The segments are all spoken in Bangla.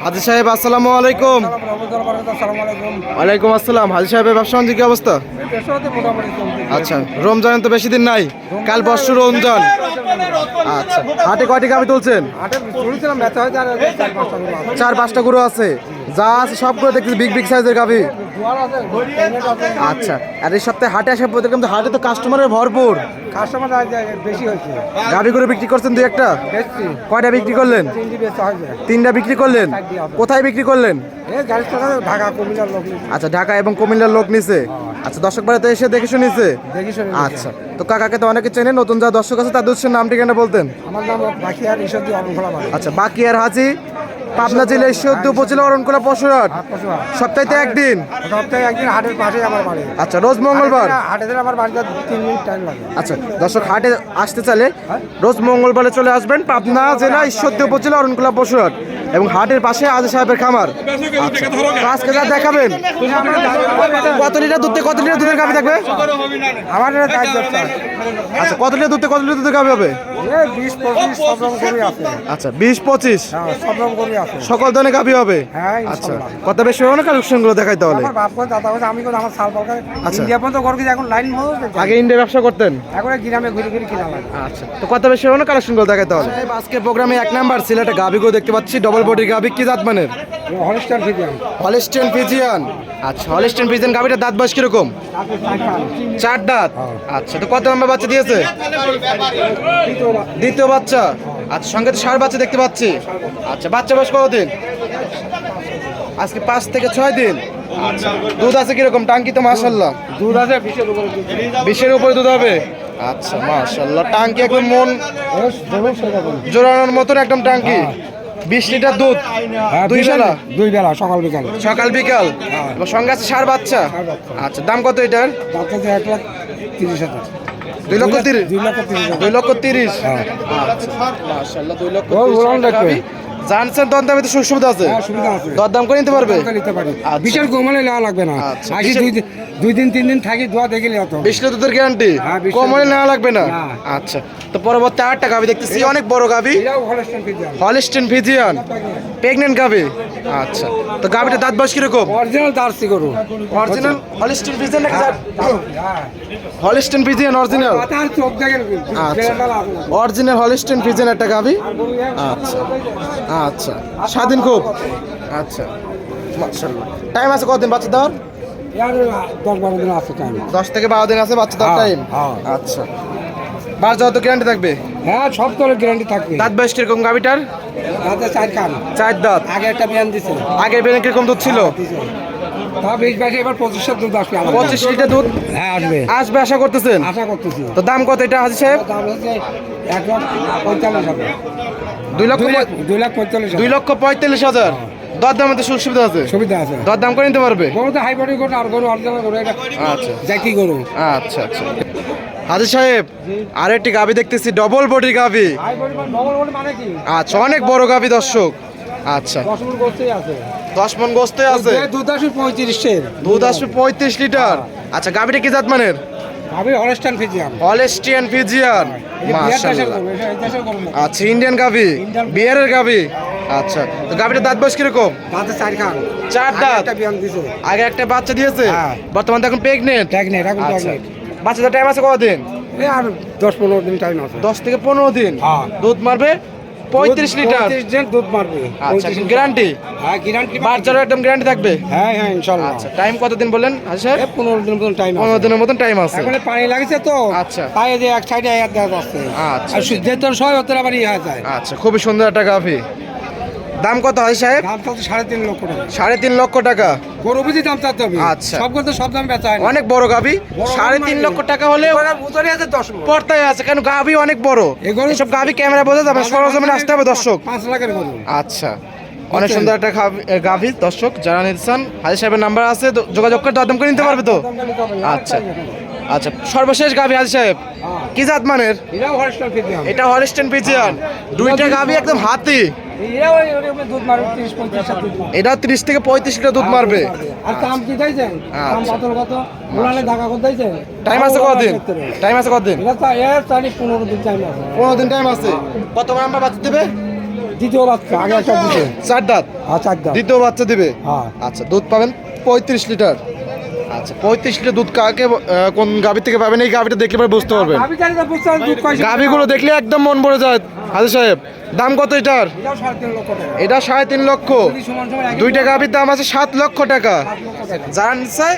হাজি সাহেব আসসালামু আলাইকুম। ওয়ালাইকুম আসসালাম। হাজি সাহেবের ব্যবসা বাণিজ্য কি অবস্থা? আচ্ছা, রমজান তো বেশি দিন নাই, কাল পরশু রমজান। আচ্ছা, হাটে কয়টি গাভী তুলছেন? 4-5টা গরু আছে, যা আছে সবগুলো দেখতেছি বিগ বিগ সাইজের গাভী। আচ্ছা, আর এই সপ্তাহে হাটে আসা প্রতিরকম তো হাটে তো কাস্টমারের ভরপুর। কাস্টমার বেশি হয়েছে। গাভী করে বিক্রি করছেন দুই একটা? কয়টা বিক্রি করলেন? 3টা বিক্রি করলেন। কোথায় বিক্রি করলেন? ঢাকা কুমিল্লার লোক। আচ্ছা, ঢাকা এবং কুমিল্লার লোক নিছে। আচ্ছা, দর্শক বাড়িতে এসে দেখে শুনিছে। আচ্ছা, তো কাকাকে তো অনেকে চেনে, নতুন যা দর্শক আছে তাদের উৎসের নাম ঠিকানা বলতেন। আমার নাম বাকিয়ার ঈশ্বরদী অরণখোলা। আচ্ছা, বাকিয়ার হাজি, পাবনা জেলা ঈশ্বরদী উপজেলা অরণখোলা পশুরহাট। সপ্তাহে একদিন হাটের পাশে আমার বাড়ি। আচ্ছা, রোজ মঙ্গলবার হাটে আমার বাড়িতে 3 মিনিট টাইম লাগে। আচ্ছা, দর্শক হাটে আসতে চাইলে রোজ মঙ্গলবারে চলে আসবেন পাবনা জেলা ঈশ্বরদী উপজেলা অরণখোলা পশুরহাট এবং হাটের পাশে আজি সাহেবের খামার। আচ্ছা, আজকে যা দেখাবেন কত লিটার দুধ থেকে কত লিটার দুধের গাভী থাকবে? আমার আচ্ছা, কত লিটার দুধ থেকে কত লিটার দুধের গাভী হবে? 20-25 সব রকম করে আছে। আচ্ছা, 20-25 সব রকম করে আছে। সকল ধরনের গাভী হবে। হ্যাঁ, আচ্ছা, কত বেশি হবে না কালেকশন গুলো দেখাই তাহলে। আমার বাপ করে দাদা করে আমি করে আমার সাল দরকার। আচ্ছা, ইন্ডিয়া পর্যন্ত করে এখন লাইন আগে ইন্ডিয়া ব্যবসা করতেন, এখন গ্রামে ঘুরে ঘুরে কিনা লাগে। আচ্ছা, তো কত বেশি হবে না কালেকশন গুলো দেখাই তাহলে। আজকে প্রোগ্রামে 1 নাম্বার সিলেটে গাভী গুলো দেখতে পাচ্ছি, ডবল বডির গাভী। কি জাত মানের? Holstein Friesian. Holstein Friesian. আচ্ছা, হলস্টাইন ফ্রিজিয়ান গাভীটার দাঁত বয়স কিরকম? 4 দাঁত। আচ্ছা, তো কত নাম্বার বাচ্চা দিয়েছে? দ্বিতীয় বাচ্চা। আচ্ছা, সঙ্গে তো 6 বাচ্চা দেখতে পাচ্ছি। আচ্ছা, বাচ্চা বয়স কতদিন? আজকে 5 থেকে 6 দিন। আচ্ছা, দুধ আছে কিরকম? টাঙ্কি তো মাশাআল্লাহ দুধ আছে 20-এর উপরে দুধ হবে। আচ্ছা, মাশাআল্লাহ, টাঙ্কি একদম মন জোরানোর মতন একদম টাঙ্কি। 20 লিটার দুধ, 2 বেলা? 2 বেলা, সকাল বিকাল। সকাল বিকাল। এবং সঙ্গে আছে 6 বাচ্চা। আচ্ছা, দাম কত এটার? 1,30,000। 2,30,000। 2,30,000। আচ্ছা, মাশাআল্লাহ, 2,30,000। জানছেন দরদামে তো সুবিধা আছে? সুবিধা আছে, দরদাম করে নিতে পারবে? নিতে পারি। আচ্ছা। বিশাল গোমালে নেওয়া লাগবে না। আচ্ছা, আগে 2 দিন 3 দিন থাকি দোয়া দেখে নিতে হবে। 20 লিটার গ্যারান্টি, হ্যাঁ, 20 কম হলে নেওয়া লাগবে না। না। আচ্ছা, তো পরবর্তী 8টা গাভী দেখতেছি, অনেক বড় গাভী। এটাও Holstein Friesian. Holstein Friesian, pregnant গাভী। আচ্ছা, তো গাভীটা দাঁত বয়স কিরকম? অরিজিনাল জার্সি গরু। অরিজিনাল হলস্টাইন ফ্রিজিয়ান নাকি? হ্যাঁ, হলস্টাইন ফ্রিজিয়ান অরিজিনাল। মাথার চোখ দেখেন। আচ্ছা, অরিজিনাল হলস্টাইন ফ্রিজিয়ান একটা গাভী। আচ্ছা আচ্ছা, স্বাধীন খুব। আচ্ছা, মাশাআল্লাহ। টাইম আছে কতদিন বাচ্চা দেওয়ার? 10-12 দিন আছে টাইম। 10 থেকে 12 দিন আছে বাচ্চা দেওয়ার টাইম। আচ্ছা, বার যাওয়া তো গ্যারান্টি থাকবে? হ্যাঁ, সব তোর গ্যারান্টি থাকবে। দাঁত বয়স কিরকম গাভীটার? দাঁতে 4 কান। 4 দাঁত। আগে একটা বিয়ান দিছে। আগের বেনে কিরকম দুধ ছিল? তা 20-22 এবার 25 দুধ আসবে। 25 লিটার দুধ হ্যাঁ, আসবে আসবে আশা করতেছেন? আশা করতেছি। তো দাম কত এটা হাজি সাহেব? দাম হচ্ছে 1,45,000। 2,45,000। 2,45,000। দরদামে তো সুবিধা আছে? সুবিধা আছে। দরদাম করে নিতে পারবে? গরু তো হাই বডি গরু, আর গরু অরিজিনাল গরু। এটা আচ্ছা জাতি গরু। আচ্ছা আচ্ছা। হাজি সাহেব, আরেকটি গাভী দেখতেছি, ডবল বডি গাভী। হাই বডি মানে কি? আচ্ছা, অনেক বড় গাভী দর্শক। আচ্ছা, 10 মণ গোস্তই আছে। 10 মণ গোস্তে আছে। দুধ আসবে 35 এর। দুধ আসবে 35 লিটার। আচ্ছা, গাভীটা কি জাত মানের? আমি হলস্টাইন ফ্রিজিয়ান। হলস্টিয়ান ফ্রিজিয়ান, মাশাআল্লাহ। আচ্ছা, ইন্ডিয়ান গাভী, বিয়ারের গাভী। আচ্ছা, তো গাভীটার দাঁত বয়স কিরকম? দাঁতে 4 কান। 4 দাঁত। একটা বিয়ান দিছে। আগে একটা বাচ্চা দিয়েছে, হ্যাঁ। বর্তমানে তো এখন প্রেগনেন্ট। প্রেগনেন্ট, এখন আচ্ছা, প্রেগনেন্ট। বাচ্চাদের টাইম আছে কতদিন? এই আর 10-15 দিন টাইম আছে। 10 থেকে 15 দিন। হ্যাঁ। দুধ মারবে 35 লিটার। 35 দিন দুধ মারবে। আচ্ছা, গ্যারান্টি? হ্যাঁ, গ্যারান্টি। বাচ্চারও একদম গ্যারান্টি থাকবে? হ্যাঁ হ্যাঁ, ইনশাআল্লাহ। আচ্ছা, টাইম কতদিন বলেন হাজি সাহেব? 15 দিন মতন টাইম আছে। 15 দিনের মতন টাইম আছে। এখন পানি লাগছে তো। আচ্ছা। পায়ে যে এক সাইডে এক দেওয়া যাচ্ছে। আচ্ছা আর যেহেতু সবাই ওদের আবার ইয়ে হয়ে যায়। আচ্ছা, খুবই সুন্দর একটা গাভী। দাম কত হাজি সাহেব? দাম তো 3.5 লক্ষ টাকা। 3.5 লক্ষ টাকা। গরু বুঝি দাম চাচ্ছে হবে। আচ্ছা। সব গরু তো সব দাম বেচা হয় না। অনেক বড় গাভী, বড় 3.5 লক্ষ টাকা হলে উতরে আছে 10 মণ। পর্দায় আছে, কেন গাভী অনেক বড়। এসব গাভী ক্যামেরা বোঝা যাবে, সরজমিনে আসতে হবে দর্শক। 5 লাখের গরু। আচ্ছা, অনেক সুন্দর একটা গাভী দর্শক। যারা নিতে চান হাজি সাহেবের নাম্বার আছে, যোগাযোগ করে দরদাম করে নিতে পারবে তো? আচ্ছা আচ্ছা, সর্বশেষ গাভী হাজি সাহেব, কি জাত মানের? এটাও হলস্টাইন ফ্রিজিয়ান। এটা হলস্টাইন ফ্রিজিয়ান। দুইটা গাভী একদম হাতি। এটাও ওই দুধ মারবে 30-35 দুধ মারবে। এটা 30 থেকে 35 লিটার দুধ মারবে। আর দাম কি দিয়েছেন? দাম কত মোলালে ঢাকা কত দিয়েছেন? টাইম আছে কতদিন? টাইম আছে কতদিন? এটা তো এর 15 দিন টাইম আছে। 15 দিন টাইম আছে। কত নাম্বার বাচ্চা দেবে? দ্বিতীয় বাচ্চা আগে একটা দিতে 4 দাঁত, হ্যাঁ 4 দাঁত দ্বিতীয় বাচ্চা দিবে। হ্যাঁ আচ্ছা, দুধ পাবেন 35 লিটার। আচ্ছা, 35 লিটার দুধ কাকে কোন গাভী থেকে পাবেন এই গাভীটা দেখলে পরে বুঝতে পারবেন। আমি জানি না বুঝতে পারছি দুধ কয়ছে গাভীগুলো দেখলে একদম মন ভরে যায়। হাজি সাহেব, দাম কত এটার? এটাও 3.5 লক্ষ টাকা এটা 3.5 লক্ষ। দুই সমান সমান একই দুইটা গাভীর দাম আছে 7 লক্ষ টাকা। 7 লক্ষ টাকা। যারা নিচ্ছে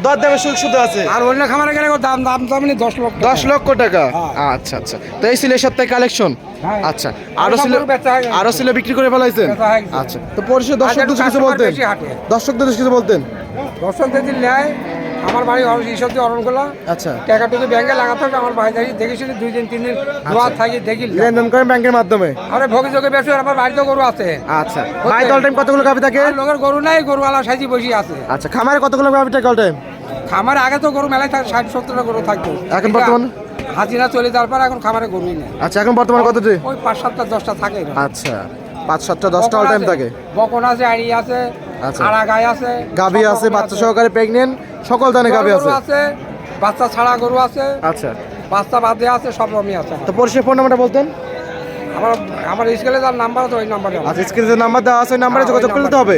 দর দামের সুযোগ সুবিধা আছে। আর অন্য খামারে গেলে ওর দাম দাম দাম 10 লক্ষ 10 লক্ষ টাকা। হ্যাঁ। আচ্ছা আচ্ছা, তো এই ছিল এই সপ্তাহে কালেকশন। হ্যাঁ। আচ্ছা, আরো ছিল, সবগুলো বেচা হয়ে গেছে। আরো ছিল বিক্রি করে ফেলাইছেন। বেচা হয়ে গেছে। আচ্ছা, তো পরিষদ দর্শকদের কিছু কাস্টমার বলতেন, বেশি হাটে। দর্শকদের কিছু বলতেন। দর্শক যদি নেয় আমার বাড়ি ঈশ্বর দিয়ে অরণকোলা আচ্ছা, টাকাটুকু ব্যাংকে লাগাতে হবে আমার ভাই দেখি দেখেছিল 2 দিন 3 দিন দোয়া থাকি দেখি লেনদেন করেন ব্যাংকের মাধ্যমে। আরে ভোগে যোগে বেশি আমার বাড়িতে গরু আছে আচ্ছা, ভাই অল টাইম কতগুলো গাভী থাকে? আর লোকের গরু নাই গরুওয়ালা সাজি বসে আছে আচ্ছা, খামারে কতগুলো গাভী থাকে অল টাইম? খামারে আগে তো গরু মেলায় থাকে 60-70টা গরু থাকতো এখন বর্তমানে? হাজিরা চলে যাওয়ার পর এখন খামারে গরুই নেই আচ্ছা, এখন বর্তমানে কতটি? ওই 5-7টা 10টা থাকে আচ্ছা, 5-7টা 10টা অল টাইম থাকে। বকন আছে আড়ি আছে আচ্ছা। আড়া গাই আছে গাভী সব আছে, রকমের বাচ্চা সহকারে প্রেগনেন্ট, সকল ধরনের গাভী গরু আছে। আছে বাচ্চা ছাড়া গরু আছে আচ্ছা, বাচ্চা বাদে আছে সব রকমই আছে তো পরিষেবা ফোন নাম্বারটা বলতেন। আমার আমার স্কুলে যার নাম্বার আছে ওই নাম্বারে আচ্ছা, স্ক্রিনে যে নাম্বার দেওয়া আছে ওই নাম্বারে যোগাযোগ করতে হবে।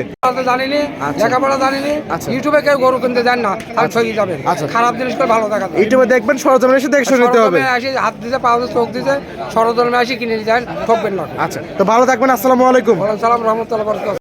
জানিনি আচ্ছা। লেখাপড়া জানিনি আচ্ছা। ইউটিউবে কেউ গরু কিনতে যান না আর ছড়ি যাবেন আচ্ছা। খারাপ জিনিস করে ভালো দেখা যায় ইউটিউবে দেখবেন, সরজমিনে এসে দেখে শুনে নিতে হবে। সরজমিনে আসি হাত দিতে পা দিতে চোখ দিতে সরজমে আসি কিনে যান ঠকবেন না আচ্ছা, তো ভালো থাকবেন। আসসালামু আলাইকুম। ওয়ালাইকুম সালাম রহমতুল্লাহ বরকাত